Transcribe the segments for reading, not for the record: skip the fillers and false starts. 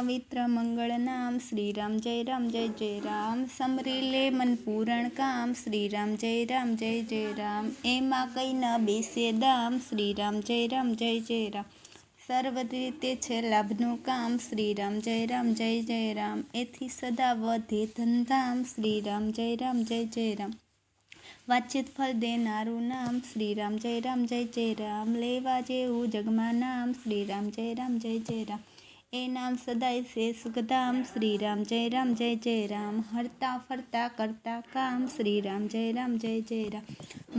पवित्र मंगल नाम श्री राम जय जय राम। समरी मन पूरण काम श्री राम जय राम। एमा कई न बेसे दाम श्री राम जय जय राम। सर्व रीते छे लाभनु काम श्री राम जय राम। एथी सदा वधे धनधाम श्री राम जय जय राम। वातचीत फल देनारू नाम श्री राम जय राम। लेवा जेवू जगमा नाम श्री राम जय राम। ए नाम सदाय से सुखधाम श्री राम जय राम। हरता फरता करता काम श्री राम जय राम।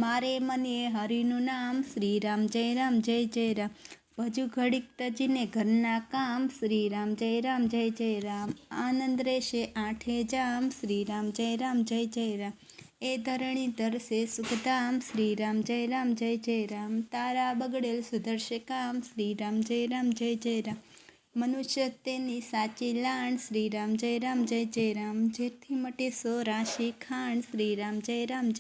मारे मने हरिनु नाम श्री राम जय राम। भजू घड़ीक तजीने घरना काम श्री राम जय राम। आनंद रेशे आठे जाम श्री राम जय राम। ए धरणी धरसे सुखधाम श्री राम जय राम। तारा बगड़ेल सुधरशे काम श्री राम जय राम। मनुष्य तेनी साची लाण श्री राम जय राम। जेथी मटे सो राशि खाण श्री राम जय राम।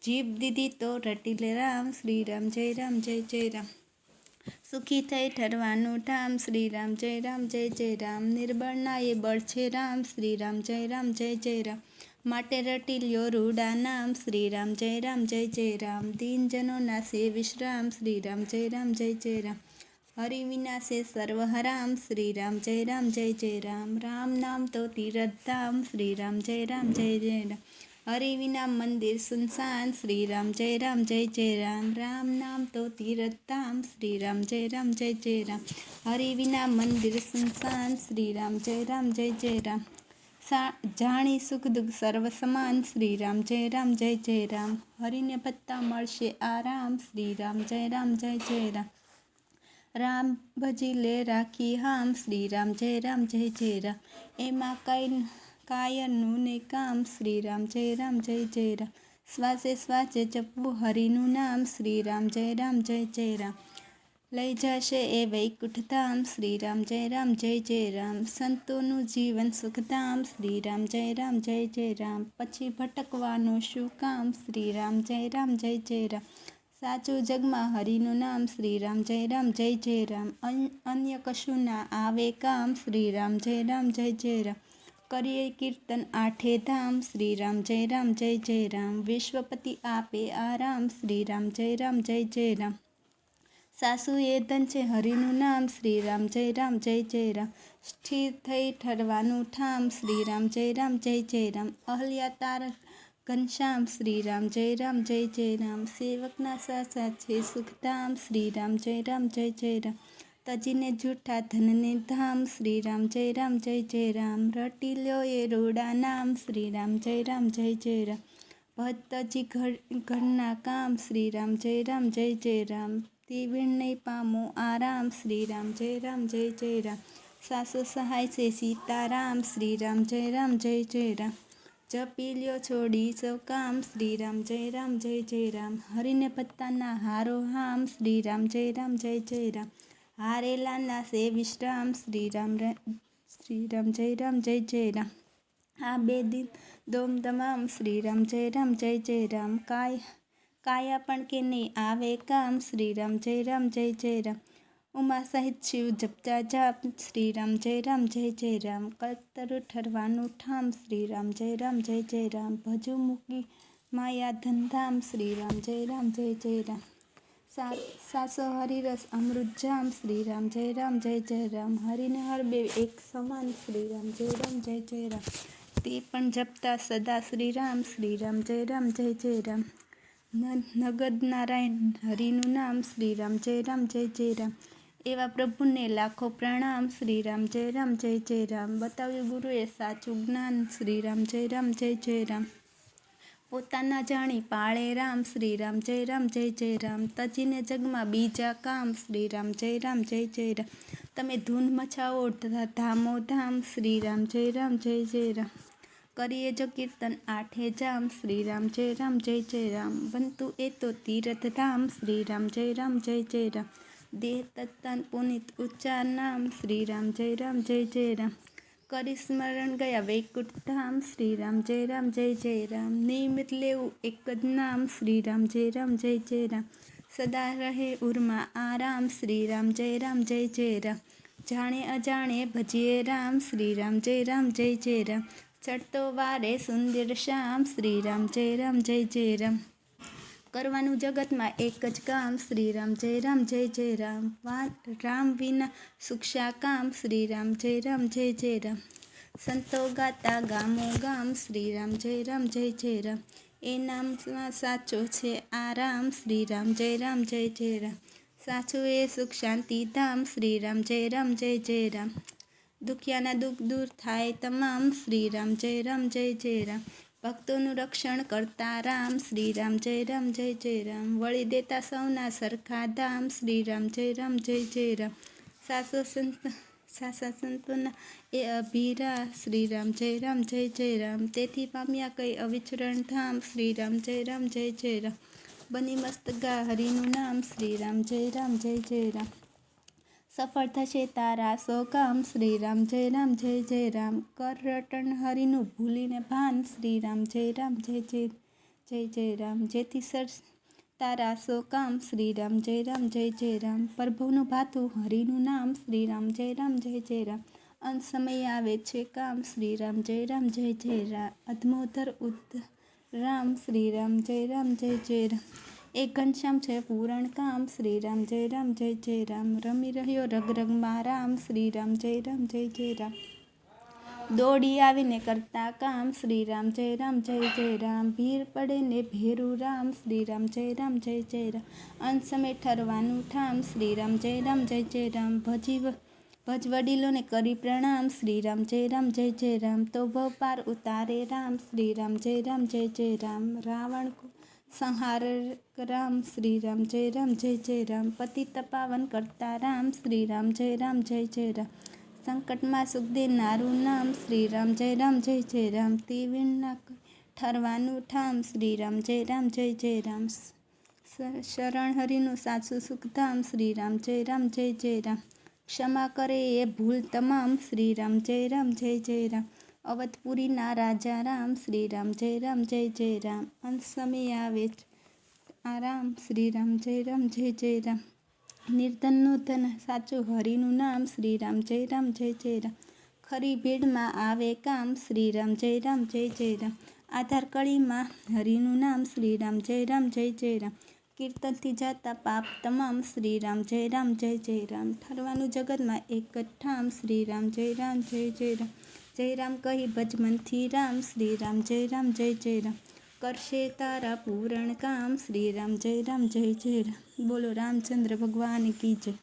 जीभ दीदी तो रटील राम श्री राम जय राम। सुखी थई ठरवानु ठाम श्री राम जय राम। निर्बळना ए बळ छे राम श्री राम जय राम। माटे रटील्यो रूडा नाम श्री राम जय राम। दीन जनो ना से विश्राम श्री राम जय राम। हरि विना से सर्व हराम श्री राम जय राम। राम नाम तो तीरथ धाम श्री राम जय राम। हरि विना मंदिर सुनसान श्री राम जय राम। राम नाम तो तीरथ धाम श्री राम जय राम। हरि विना मंदिर सुनसान श्री राम जय राम। जाणी सुख दुख सर्व समान श्री राम जय राम। हरि ने पत्ता मळशे आराम श्री राम जय राम। राम भजी ले राखी हाम श्री राम जय राम। एमा कायनु ने काम श्री राम जय राम। श्वासे श्वासे जपू हरिनु नाम श्री राम जय राम। लई जशे ए वैकुंठ धाम श्री राम जय राम। संतोनु जीवन सुखधाम श्री राम जय राम। पछी भटकवानु शुं काम श्री राम जय राम। साचू जगमा हरिनु नाम श्री राम जय राम। अन्य कशु ना आवे काम श्री राम जय राम। करिए कीर्तन आठे धाम श्री राम जय राम। विश्वपति आपे आराम श्री राम जय राम। सासू ए धन छे हरिनु नाम श्री राम जय राम। स्थिर थई ठरवानु ठाम श्री राम जय राम। अहल्या तार घनश्याम श्री राम जय राम। सेवकना सासा छे सुखधाम श्री राम जय राम। तजीने जूठा धनने धाम श्री राम जय राम। रटी ल्यो ए रोड़ा नाम श्री राम जय राम। भतजी घरना काम श्री राम जय राम। तीविण नहीं पामो आराम श्री राम जय राम। सासु सहाय से सीताराम श्री राम जय राम। जपी ल्यो छोड़ी सौ काम श्री राम जय राम। हरिने पत्ता ना हारो हाम श्री राम जय राम। हारेला ना से विश्राम श्री राम जय राम। आ बे दिन दोम दमाम श्री राम जय राम। कायापण के नहीं आवे काम श्री राम जय राम। उमा सहित शिव जपता जाप श्री राम जय राम। कल्पतरु ठरवानु ठाम श्री राम जय राम। भजू मुकी माया धनधाम श्री राम जय राम। सासो हरिरस अमृत जाम श्री राम जय राम। हरिने हर बे एक समान श्री राम जय राम। ते पण जपता सदा श्री राम जय राम। नगद नारायण हरिनु नाम श्री राम जय राम। एवा प्रभु ने लाखों प्रणाम श्री राम जय राम। बताव्यु गुरुए साचू ज्ञान श्री राम जय राम। पोताना जाणी पाळे राम श्री राम जय राम। तजीने जगमा बीजा काम श्री राम जय राम। तमे धून मचावो धामो धाम श्री राम जय राम। करिए जो कीर्तन आठे जाम श्री राम जय राम। बंतु ए तो तीरथ धाम श्री राम जय राम। देह तत्तान पुनित उच्चार नाम श्री राम जय राम। करी स्मरण गया वैकुंठ धाम श्री राम जय राम। नियमित लेवू एक ज नाम श्री राम जय राम। सदा रहे उर्मा आराम श्री राम जय राम। જાણે અજાણે ભજીએ રામ, શ્રી રામ જય રામ જય જય રામ. ચડતો વારે સુંદર શ્યામ, શ્રી રામ જય રામ જય જય રામ. કરવાનું જગતમાં એક જ કામ, શ્રી રામ જય રામ જય જય રામ. રામ વિના સુખ કામ, શ્રી રામ જય રામ જય જય રામ. સંતો ગાતા ગામો ગામ, શ્રી રામ જય રામ જય જય રામ. એ નામમાં સાચો છે આરામ, શ્રી રામ જય રામ જય જય રામ. સાચું એ સુખ શાંતિ ધામ, શ્રી રામ જય રામ જય જય રામ. દુખિયાના દુઃખ દૂર થાય તમામ, શ્રી રામ જય રામ જય જય રામ. ભક્તોનું રક્ષણ કરતા રામ, શ્રી રામ જય રામ જય જય રામ. વળી દેતા સૌના સરખા ધામ, શ્રી રામ જય રામ જય જય રામ. સાસા સંતોના એ અભિરા, શ્રી રામ જય રામ જય જય રામ. તેથી પામ્યા કઈ અવિચરણ ધામ, શ્રી રામ જય રામ જય જય રામ. બની મસ્તગા હરિનું નામ, શ્રી રામ જય રામ જય જય રામ. સફળ થશે તારા સો કામ, શ્રી રામ જય રામ જય જય રામ. કર રટન હરિનું ભૂલીને ભાન, શ્રી રામ જય રામ જય જય જય જય રામ. જેથી સર તારા સો કામ, શ્રી રામ જય રામ જય જય રામ. પ્રભુનું ભાતું હરિનું નામ, શ્રી રામ જય રામ જય જય રામ. અંત સમય આવે છે કામ, શ્રી રામ જય રામ જય જય રામ. અધમોધર રામ, શ્રી રામ જય રામ જય જય રામ. એક ઘનશ્યામ છે પૂરણ કામ, શ્રી રામ જય રામ જય જય રામ. રમી રહ્યો રગ રગમાં રામ, શ્રી રામ જય રામ જય જય રામ. દોડી આવીને કરતા કામ, શ્રી રામ જય રામ જય જય રામ. ભીર પડે ને ભેરું રામ, શ્રી રામ જય રામ જય જય રામ. અંત સમય ઠરવાનું ઠામ, શ્રી રામ જય રામ જય જય રામ. ભજ વડીલોને કરી પ્રણામ, શ્રી રામ જય રામ જય જય રામ. તો ભવ પાર ઉતારે રામ, શ્રી રામ જય રામ જય જય રામ. રાવણ સંહાર રામ, શ્રી રામ જય રામ જય જય રામ. પતિત પાવન કરતા રામ, શ્રી રામ જય રામ જય જય રામ. સંકટમાં સુખ દેનારું નામ, શ્રી રામ જય રામ જય જય રામ. તીવીના ઠરવાનું ઠામ, શ્રી રામ જય રામ જય જય રામ. શરણ હરિનું સાચું સુખધામ, શ્રી રામ જય રામ જય જય રામ. ક્ષમા કરે એ ભૂલ તમામ, શ્રી રામ જય રામ જય જય રામ. અવધપુરીના રાજા રામ, શ્રી રામ જય રામ જય જય રામ. અંત સમય આવે આરામ, શ્રી રામ જય રામ જય જય રામ. નિર્ધનનું ધન સાચું હરિનું નામ, શ્રી રામ જય રામ જય જય રામ. ખરી ભેડમાં આવે કામ, શ્રી રામ જય રામ જય જય રામ. આધાર કળીમાં હરિનું નામ, શ્રી રામ જય રામ જય જય રામ. કીર્તનથી જાતા પાપ તમામ, શ્રી રામ જય રામ જય જય રામ. ઠરવાનું જગતમાં એક જ ઠામ, શ્રી રામ જય રામ જય જય રામ. જય રામ કહી ભજ મનથી રામ, શ્રી રામ જય રામ જય જય રામ. કરશે તારા પૂરણ કામ, શ્રી રામ જય રામ જય જય રામ. બોલો રામચંદ્ર ભગવાન કી જય.